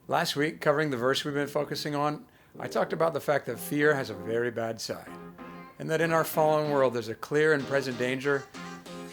Last week, covering the verse we've been focusing on, I talked about the fact that fear has a very bad side, and that in our fallen world there's a clear and present danger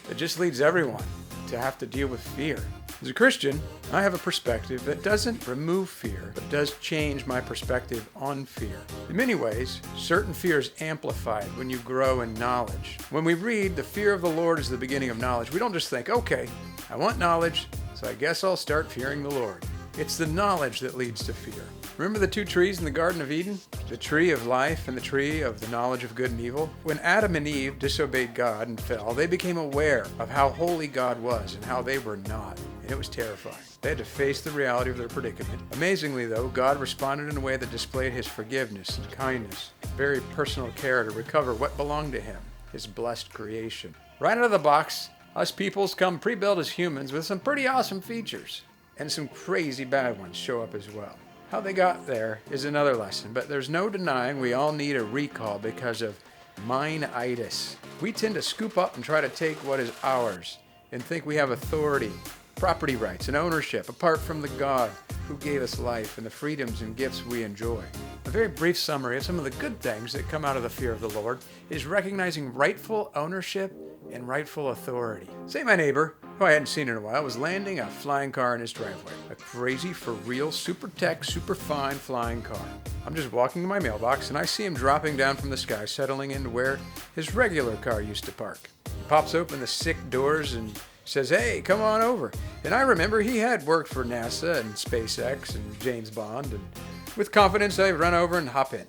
that just leads everyone to have to deal with fear. As a Christian, I have a perspective that doesn't remove fear, but does change my perspective on fear. In many ways, certain fear is amplified when you grow in knowledge. When we read, the fear of the Lord is the beginning of knowledge, we don't just think, okay, I want knowledge, so I guess I'll start fearing the Lord. It's the knowledge that leads to fear. Remember the two trees in the Garden of Eden? The tree of life and the tree of the knowledge of good and evil? When Adam and Eve disobeyed God and fell, they became aware of how holy God was and how they were not. And it was terrifying. They had to face the reality of their predicament. Amazingly, though, God responded in a way that displayed his forgiveness and kindness, very personal care to recover what belonged to him, his blessed creation. Right out of the box, us peoples come pre-built as humans with some pretty awesome features. And some crazy bad ones show up as well. How they got there is another lesson, but there's no denying we all need a recall because of mine-itis. We tend to scoop up and try to take what is ours and think we have authority, property rights, and ownership apart from the God who gave us life and the freedoms and gifts we enjoy. A very brief summary of some of the good things that come out of the fear of the Lord is recognizing rightful ownership and rightful authority. Say my neighbor, who I hadn't seen in a while, was landing a flying car in his driveway. A crazy, for real, super tech, super fine flying car. I'm just walking to my mailbox and I see him dropping down from the sky, settling into where his regular car used to park. He pops open the sick doors and says, "Hey, come on over." And I remember he had worked for NASA and SpaceX and James Bond, and with confidence I run over and hop in.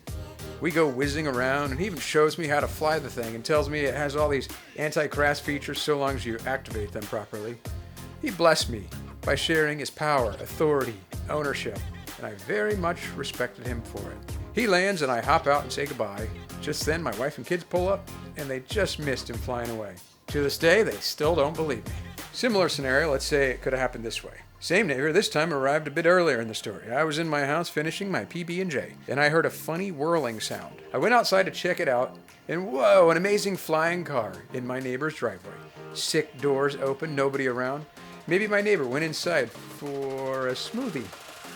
We go whizzing around, and he even shows me how to fly the thing and tells me it has all these anti-crash features so long as you activate them properly. He blessed me by sharing his power, authority, ownership, and I very much respected him for it. He lands and I hop out and say goodbye. Just then my wife and kids pull up, and they just missed him flying away. To this day, they still don't believe me. Similar scenario, let's say it could have happened this way. Same neighbor, this time arrived a bit earlier in the story. I was in my house finishing my PB&J, and I heard a funny whirling sound. I went outside to check it out, and whoa, an amazing flying car in my neighbor's driveway. Sick doors open, nobody around. Maybe my neighbor went inside for a smoothie.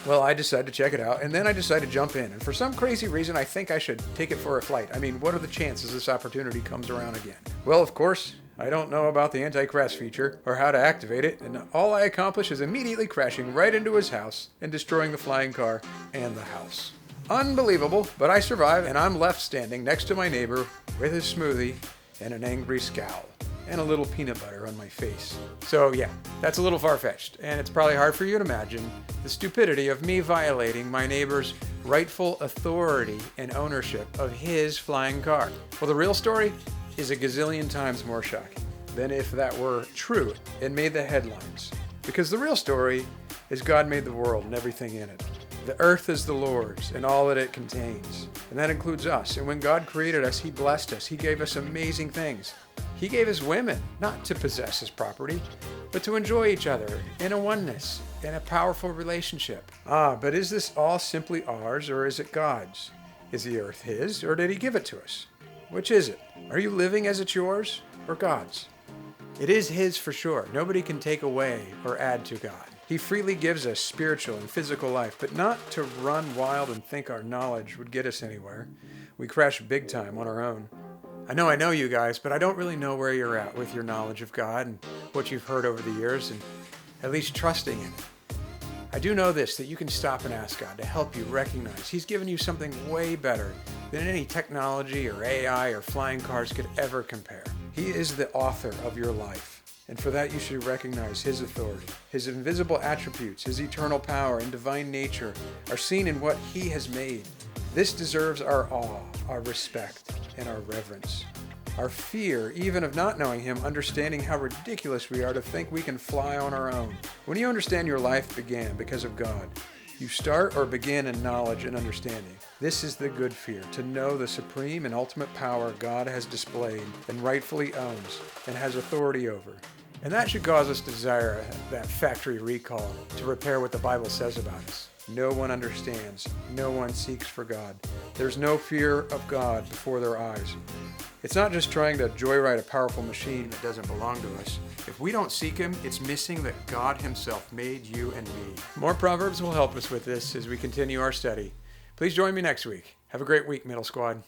Well, I decided to check it out, and then I decided to jump in. And for some crazy reason, I think I should take it for a flight. I mean, what are the chances this opportunity comes around again? Well, of course, I don't know about the anti-crash feature or how to activate it, and all I accomplish is immediately crashing right into his house and destroying the flying car and the house. Unbelievable, but I survive, and I'm left standing next to my neighbor with his smoothie and an angry scowl and a little peanut butter on my face. So yeah, that's a little far-fetched, and it's probably hard for you to imagine the stupidity of me violating my neighbor's rightful authority and ownership of his flying car. Well, the real story is a gazillion times more shocking than if that were true and made the headlines. Because the real story is God made the world and everything in it. The earth is the Lord's and all that it contains. And that includes us. And when God created us, he blessed us. He gave us amazing things. He gave us women, not to possess his property, but to enjoy each other in a oneness, in a powerful relationship. But is this all simply ours or is it God's? Is the earth his or did he give it to us? Which is it? Are you living as it's yours or God's? It is his for sure. Nobody can take away or add to God. He freely gives us spiritual and physical life, but not to run wild and think our knowledge would get us anywhere. We crash big time on our own. I know you guys, but I don't really know where you're at with your knowledge of God and what you've heard over the years and at least trusting in it. I do know this, that you can stop and ask God to help you recognize he's given you something way better than any technology or AI or flying cars could ever compare. He is the author of your life, and for that you should recognize his authority. His invisible attributes, his eternal power and divine nature are seen in what he has made. This deserves our awe, our respect, and our reverence. Our fear, even of not knowing him, understanding how ridiculous we are to think we can fly on our own. When you understand your life began because of God, you start or begin in knowledge and understanding. This is the good fear, to know the supreme and ultimate power God has displayed and rightfully owns and has authority over. And that should cause us to desire that factory recall to repair what the Bible says about us. No one understands. No one seeks for God. There's no fear of God before their eyes. It's not just trying to joyride a powerful machine that doesn't belong to us. If we don't seek Him, it's missing that God Himself made you and me. More Proverbs will help us with this as we continue our study. Please join me next week. Have a great week, Middle Squad.